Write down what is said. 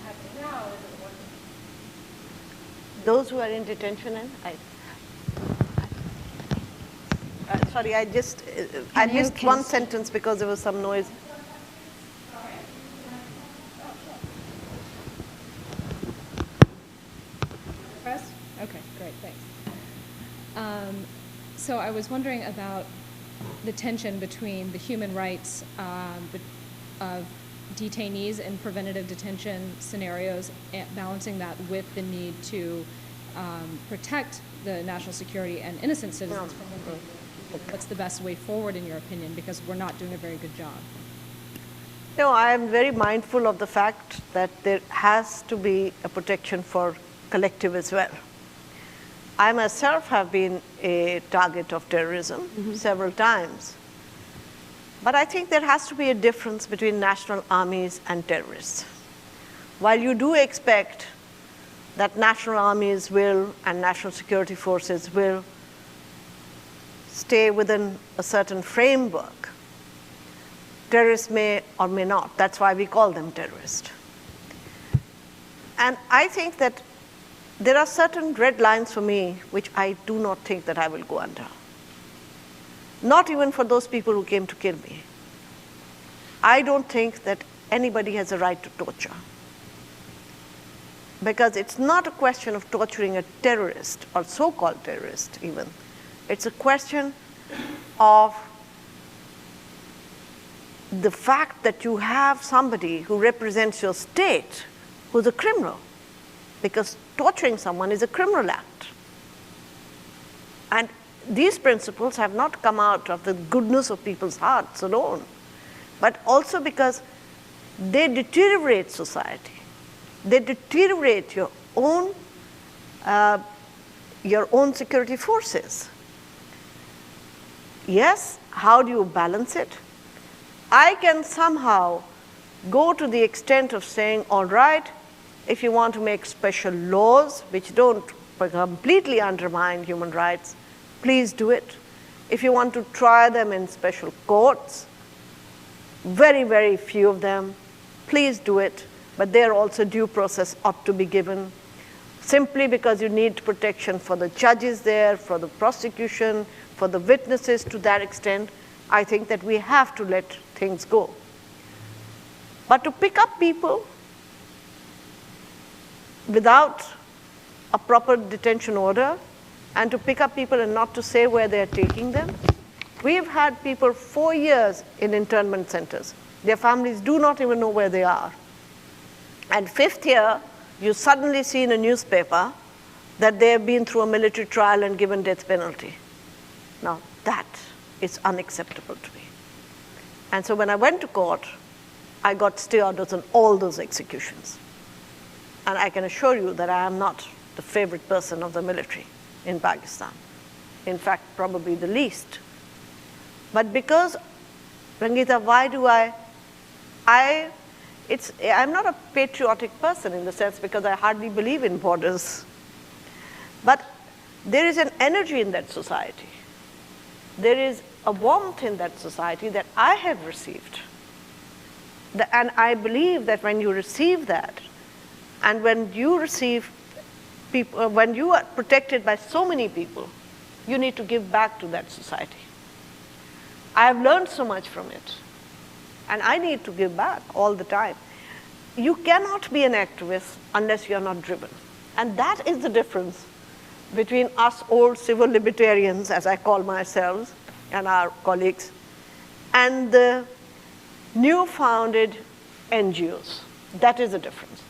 happening now isn't working. Those who are in detention, sorry, I missed one sentence because there was some noise. Press? Okay, great, thanks. So I was wondering about the tension between the human rights of detainees in preventative detention scenarios, and balancing that with the need to protect the national security and innocent citizens from what they do. What's the best way forward, in your opinion, because we're not doing a very good job? No, I am very mindful of the fact that there has to be a protection for collective as well. I myself have been a target of terrorism several times. But I think there has to be a difference between national armies and terrorists. While you do expect that national armies will and national security forces will stay within a certain framework, terrorists may or may not. That's why we call them terrorists. And I think that there are certain red lines for me which I do not think that I will go under. Not even for those people who came to kill me. I don't think that anybody has a right to torture. Because it's not a question of torturing a terrorist or so-called terrorist even. It's a question of the fact that you have somebody who represents your state who's a criminal. Because torturing someone is a criminal act. And these principles have not come out of the goodness of people's hearts alone, but also because they deteriorate society. They deteriorate your own security forces. Yes, how do you balance it? I can somehow go to the extent of saying, all right, if you want to make special laws which don't completely undermine human rights, please do it. If you want to try them in special courts, very, very few of them, please do it. But there also due process ought to be given. Simply because you need protection for the judges there, for the prosecution, for the witnesses to that extent, I think that we have to let things go. But to pick up people without a proper detention order, and to pick up people and not to say where they're taking them. We've had people 4 years in internment centers. Their families do not even know where they are. And 5th year, you suddenly see in a newspaper that they have been through a military trial and given death penalty. Now, that is unacceptable to me. And so when I went to court, I got stay orders on all those executions. And I can assure you that I am not the favorite person of the military in Pakistan. In fact, probably the least. But because, Rangita, why do I'm not a patriotic person in the sense because I hardly believe in borders. But there is an energy in that society. There is a warmth in that society that I have received. And I believe that when you receive that, and when you receive people, when you are protected by so many people, you need to give back to that society. I have learned so much from it, and I need to give back all the time. You cannot be an activist unless you are not driven. And that is the difference between us old civil libertarians, as I call myself, and our colleagues, and the new founded NGOs. That is the difference.